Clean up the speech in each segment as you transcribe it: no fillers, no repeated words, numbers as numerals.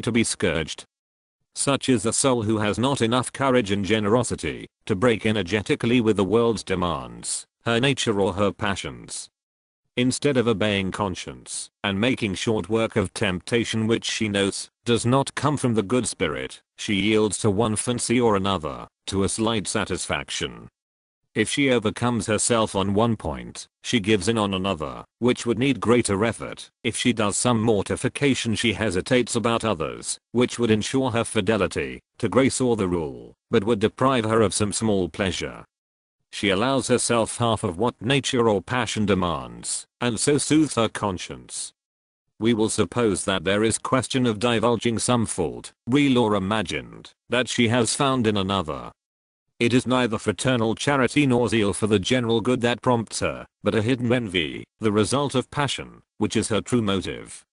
to be scourged. Such is the soul who has not enough courage and generosity to break energetically with the world's demands, her nature or her passions. Instead of obeying conscience and making short work of temptation which she knows does not come from the good spirit, she yields to one fancy or another, to a slight satisfaction. If she overcomes herself on one point, she gives in on another, which would need greater effort. If she does some mortification, she hesitates about others, which would ensure her fidelity to grace or the rule, but would deprive her of some small pleasure. She allows herself half of what nature or passion demands, and so soothes her conscience. We will suppose that there is question of divulging some fault, real or imagined, that she has found in another. It is neither fraternal charity nor zeal for the general good that prompts her, but a hidden envy, the result of passion, which is her true motive.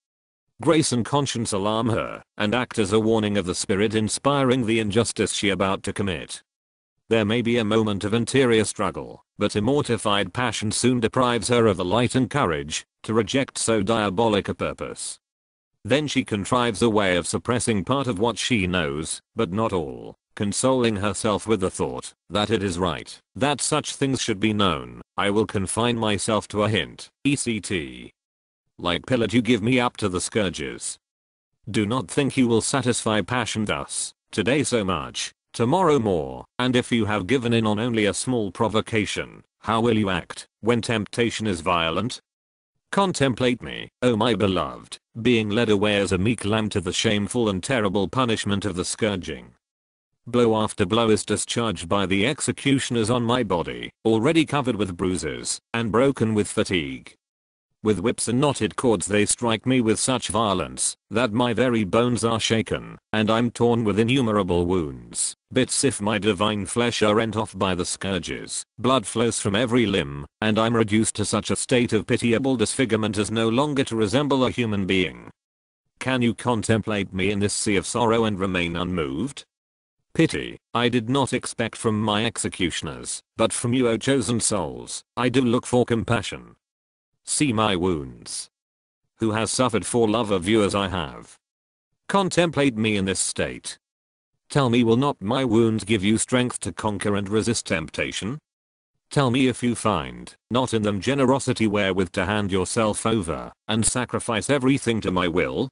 Grace and conscience alarm her, and act as a warning of the spirit inspiring the injustice she about to commit. There may be a moment of interior struggle, but a mortified passion soon deprives her of the light and courage to reject so diabolic a purpose. Then she contrives a way of suppressing part of what she knows, but not all, consoling herself with the thought that it is right that such things should be known. I will confine myself to a hint, etc. Like Pilate, you give me up to the scourges. Do not think you will satisfy passion thus, today so much, tomorrow more, and if you have given in on only a small provocation, how will you act when temptation is violent? Contemplate me, O my beloved, being led away as a meek lamb to the shameful and terrible punishment of the scourging. Blow after blow is discharged by the executioners on my body, already covered with bruises, and broken with fatigue. With whips and knotted cords they strike me with such violence, that my very bones are shaken, and I'm torn with innumerable wounds. Bits if my divine flesh are rent off by the scourges, blood flows from every limb, and I'm reduced to such a state of pitiable disfigurement as no longer to resemble a human being. Can you contemplate me in this sea of sorrow and remain unmoved? Pity, I did not expect from my executioners, but from you, O chosen souls, I do look for compassion. See my wounds. Who has suffered for love of you as I have? Contemplate me in this state. Tell me, will not my wounds give you strength to conquer and resist temptation? Tell me if you find not in them generosity wherewith to hand yourself over and sacrifice everything to my will?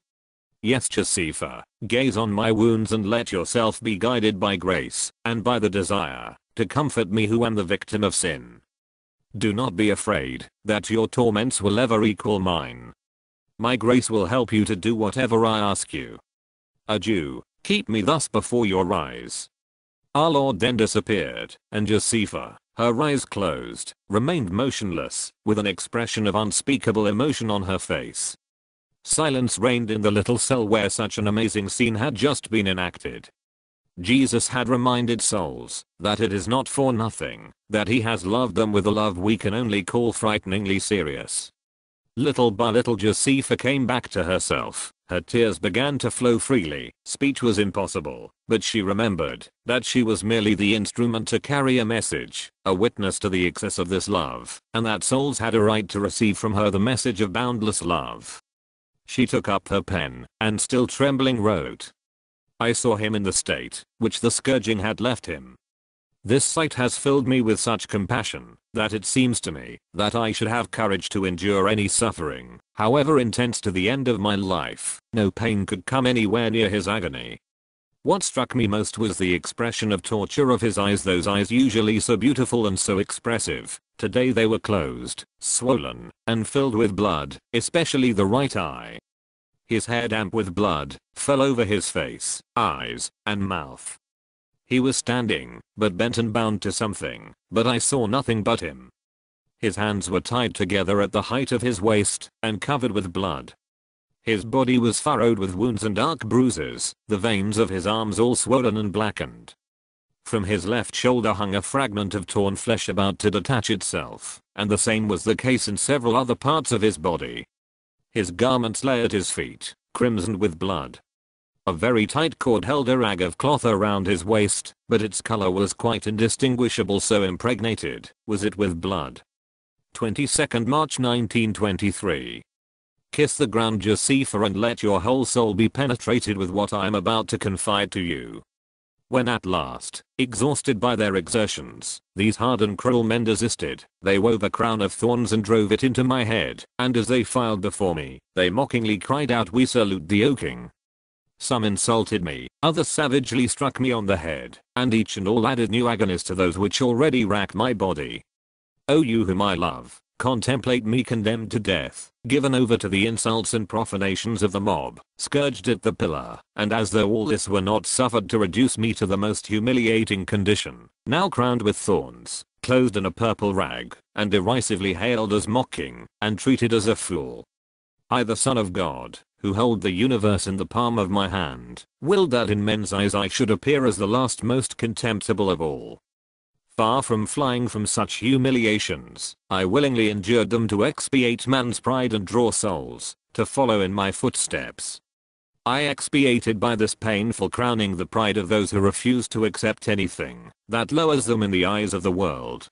Yes, Josefa, gaze on my wounds and let yourself be guided by grace and by the desire to comfort me who am the victim of sin. Do not be afraid that your torments will ever equal mine. My grace will help you to do whatever I ask you. Adieu, keep me thus before your eyes. Our Lord then disappeared, and Josefa, her eyes closed, remained motionless, with an expression of unspeakable emotion on her face. Silence reigned in the little cell where such an amazing scene had just been enacted. Jesus had reminded souls that it is not for nothing that he has loved them with a love we can only call frighteningly serious. Little by little Josefa came back to herself, her tears began to flow freely, speech was impossible, but she remembered that she was merely the instrument to carry a message, a witness to the excess of this love, and that souls had a right to receive from her the message of boundless love. She took up her pen, and still trembling wrote, I saw him in the state which the scourging had left him. This sight has filled me with such compassion that it seems to me that I should have courage to endure any suffering, however intense, to the end of my life. No pain could come anywhere near his agony. What struck me most was the expression of torture of his eyes, those eyes usually so beautiful and so expressive. Today they were closed, swollen, and filled with blood, especially the right eye. His hair, damp with blood, fell over his face, eyes, and mouth. He was standing, but bent and bound to something, but I saw nothing but him. His hands were tied together at the height of his waist, and covered with blood. His body was furrowed with wounds and dark bruises, the veins of his arms all swollen and blackened. From his left shoulder hung a fragment of torn flesh about to detach itself, and the same was the case in several other parts of his body. His garments lay at his feet, crimsoned with blood. A very tight cord held a rag of cloth around his waist, but its color was quite indistinguishable, so impregnated was it with blood. 22nd March 1923. Kiss the ground, Josefa, and let your whole soul be penetrated with what I am about to confide to you. When at last, exhausted by their exertions, these hard and cruel men desisted, they wove a crown of thorns and drove it into my head, and as they filed before me, they mockingly cried out, "We salute thee, O king." Some insulted me, others savagely struck me on the head, and each and all added new agonies to those which already racked my body. O you whom I love, contemplate me condemned to death, given over to the insults and profanations of the mob, scourged at the pillar, and as though all this were not suffered to reduce me to the most humiliating condition, now crowned with thorns, clothed in a purple rag, and derisively hailed as mocking, and treated as a fool. I, the Son of God, who hold the universe in the palm of my hand, willed that in men's eyes I should appear as the last most contemptible of all. Far from flying from such humiliations, I willingly endured them to expiate man's pride and draw souls to follow in my footsteps. I expiated by this painful crowning the pride of those who refuse to accept anything that lowers them in the eyes of the world.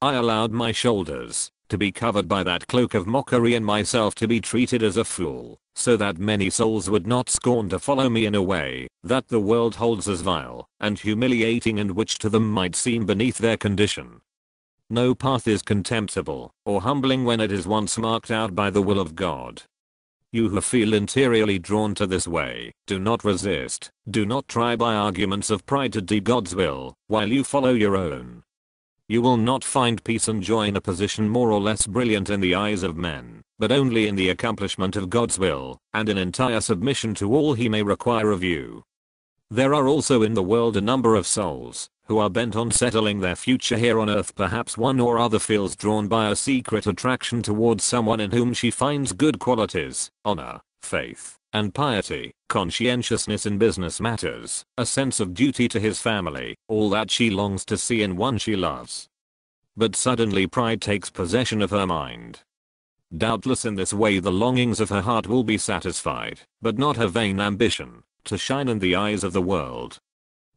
I allowed my shoulders to be covered by that cloak of mockery and myself to be treated as a fool, so that many souls would not scorn to follow me in a way that the world holds as vile and humiliating, and which to them might seem beneath their condition. No path is contemptible or humbling when it is once marked out by the will of God. You who feel interiorly drawn to this way, do not resist, do not try by arguments of pride to do God's will, while you follow your own. You will not find peace and joy in a position more or less brilliant in the eyes of men, but only in the accomplishment of God's will, and in entire submission to all He may require of you. There are also in the world a number of souls, who are bent on settling their future here on earth. Perhaps one or other feels drawn by a secret attraction towards someone in whom she finds good qualities, honor, faith, and piety, conscientiousness in business matters, a sense of duty to his family, all that she longs to see in one she loves. But suddenly pride takes possession of her mind. Doubtless in this way the longings of her heart will be satisfied, but not her vain ambition to shine in the eyes of the world.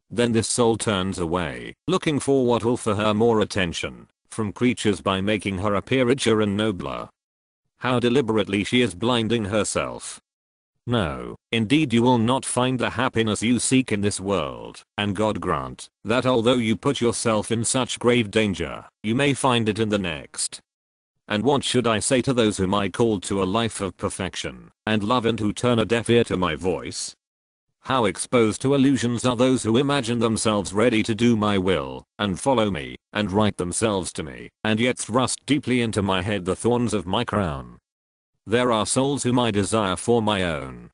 Then this soul turns away, looking for what will for her more attention from creatures by making her appear richer and nobler. How deliberately she is blinding herself. No, indeed you will not find the happiness you seek in this world, and God grant that although you put yourself in such grave danger, you may find it in the next. And what should I say to those whom I called to a life of perfection and love, and who turn a deaf ear to my voice? How exposed to illusions are those who imagine themselves ready to do my will, and follow me, and write themselves to me, and yet thrust deeply into my head the thorns of my crown. There are souls whom I desire for my own.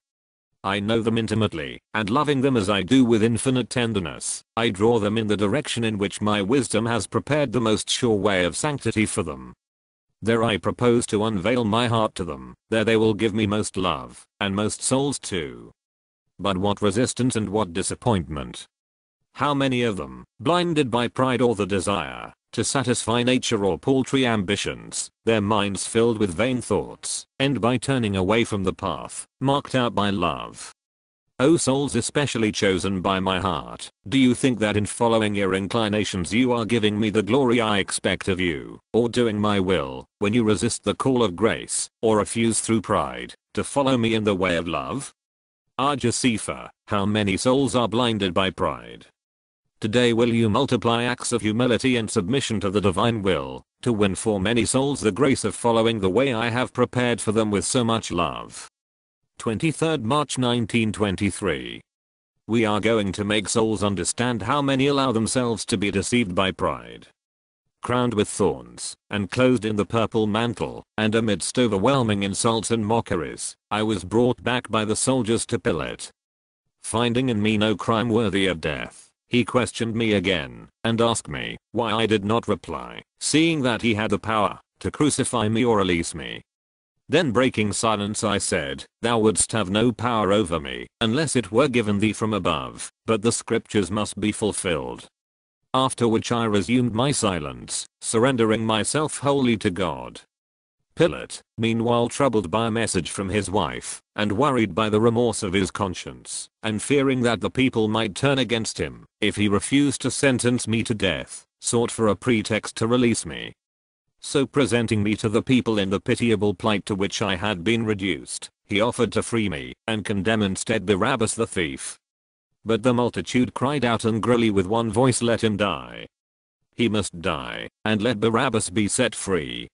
I know them intimately, and loving them as I do with infinite tenderness, I draw them in the direction in which my wisdom has prepared the most sure way of sanctity for them. There I propose to unveil my heart to them, there they will give me most love, and most souls too. But what resistance and what disappointment! How many of them, blinded by pride or the desire to satisfy nature or paltry ambitions, their minds filled with vain thoughts, end by turning away from the path marked out by love. O souls especially chosen by my heart, do you think that in following your inclinations you are giving me the glory I expect of you, or doing my will, when you resist the call of grace, or refuse through pride to follow me in the way of love? Ah, Josefa, how many souls are blinded by pride. Today will you multiply acts of humility and submission to the divine will, to win for many souls the grace of following the way I have prepared for them with so much love. 23rd March 1923. We are going to make souls understand how many allow themselves to be deceived by pride. Crowned with thorns, and clothed in the purple mantle, and amidst overwhelming insults and mockeries, I was brought back by the soldiers to Pilate. Finding in me no crime worthy of death, he questioned me again, and asked me why I did not reply, seeing that he had the power to crucify me or release me. Then breaking silence I said, "Thou wouldst have no power over me, unless it were given thee from above, but the scriptures must be fulfilled." After which I resumed my silence, surrendering myself wholly to God. Pilate, meanwhile troubled by a message from his wife, and worried by the remorse of his conscience, and fearing that the people might turn against him if he refused to sentence me to death, sought for a pretext to release me. So presenting me to the people in the pitiable plight to which I had been reduced, he offered to free me and condemn instead Barabbas the thief. But the multitude cried out angrily with one voice, "Let him die. He must die, and let Barabbas be set free."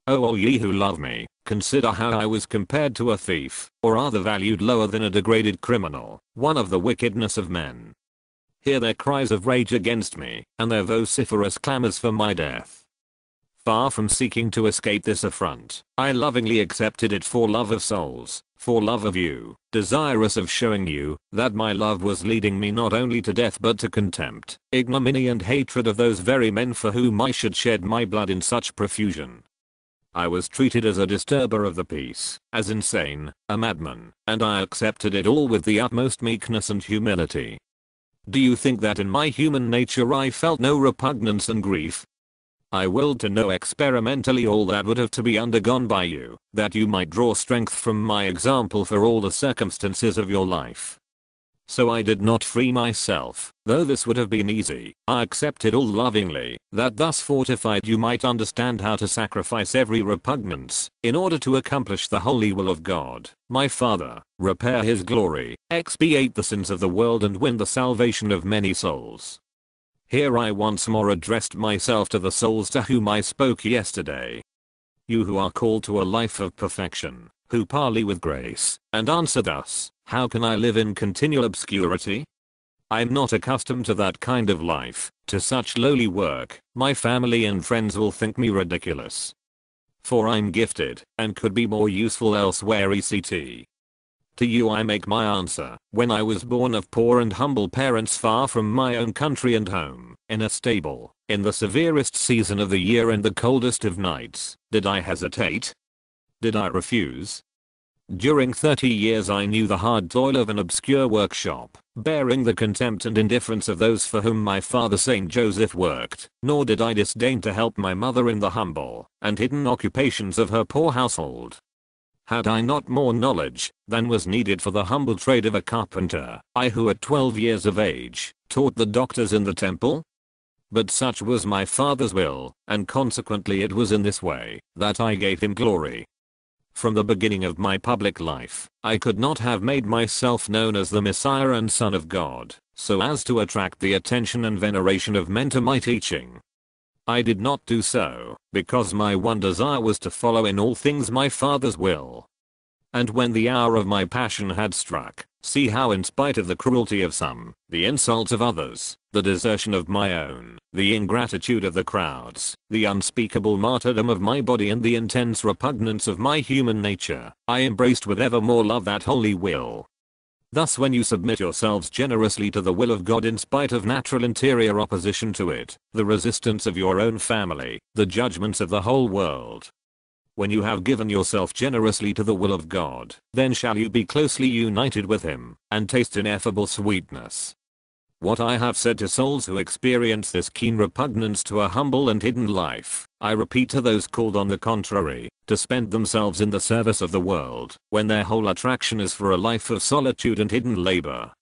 O all ye who love me, consider how I was compared to a thief, or rather valued lower than a degraded criminal, one of the wickedness of men. Hear their cries of rage against me, and their vociferous clamors for my death. Far from seeking to escape this affront, I lovingly accepted it for love of souls, for love of you, desirous of showing you that my love was leading me not only to death but to contempt, ignominy and hatred of those very men for whom I should shed my blood in such profusion. I was treated as a disturber of the peace, as insane, a madman, and I accepted it all with the utmost meekness and humility. Do you think that in my human nature I felt no repugnance and grief? I willed to know experimentally all that would have to be undergone by you, that you might draw strength from my example for all the circumstances of your life. So I did not free myself, though this would have been easy. I accepted all lovingly, that thus fortified you might understand how to sacrifice every repugnance, in order to accomplish the holy will of God, my Father, repair his glory, expiate the sins of the world and win the salvation of many souls. Here I once more addressed myself to the souls to whom I spoke yesterday. You who are called to a life of perfection, who parley with grace, and answer thus, how can I live in continual obscurity? I'm not accustomed to that kind of life, to such lowly work. My family and friends will think me ridiculous. For I'm gifted, and could be more useful elsewhere etc. To you I make my answer, when I was born of poor and humble parents far from my own country and home, in a stable, in the severest season of the year and the coldest of nights, did I hesitate? Did I refuse? During 30 years I knew the hard toil of an obscure workshop, bearing the contempt and indifference of those for whom my father Saint Joseph worked, nor did I disdain to help my mother in the humble and hidden occupations of her poor household. Had I not more knowledge than was needed for the humble trade of a carpenter, I who at 12 years of age, taught the doctors in the temple? But such was my father's will, and consequently it was in this way that I gave him glory. From the beginning of my public life, I could not have made myself known as the Messiah and Son of God, so as to attract the attention and veneration of men to my teaching. I did not do so, because my one desire was to follow in all things my Father's will. And when the hour of my passion had struck, see how in spite of the cruelty of some, the insults of others, the desertion of my own, the ingratitude of the crowds, the unspeakable martyrdom of my body and the intense repugnance of my human nature, I embraced with ever more love that holy will. Thus when you submit yourselves generously to the will of God in spite of natural interior opposition to it, the resistance of your own family, the judgments of the whole world. When you have given yourself generously to the will of God, then shall you be closely united with him, and taste ineffable sweetness. What I have said to souls who experience this keen repugnance to a humble and hidden life, I repeat to those called on the contrary, to spend themselves in the service of the world, when their whole attraction is for a life of solitude and hidden labor.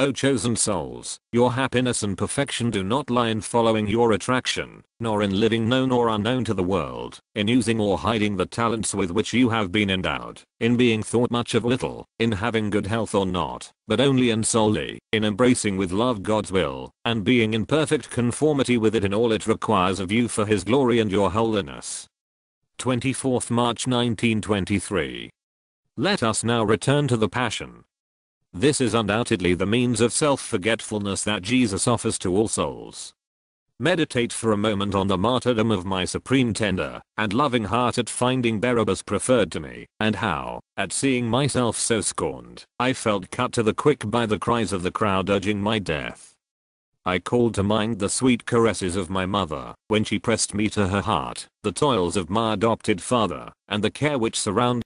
O chosen souls, your happiness and perfection do not lie in following your attraction, nor in living known or unknown to the world, in using or hiding the talents with which you have been endowed, in being thought much of little, in having good health or not, but only and solely, in embracing with love God's will, and being in perfect conformity with it in all it requires of you for his glory and your holiness. 24th March 1923. Let us now return to the Passion. This is undoubtedly the means of self-forgetfulness that Jesus offers to all souls. Meditate for a moment on the martyrdom of my supreme tender and loving heart at finding Barabbas preferred to me, and how, at seeing myself so scorned, I felt cut to the quick by the cries of the crowd urging my death. I called to mind the sweet caresses of my mother, when she pressed me to her heart, the toils of my adopted father, and the care which surrounded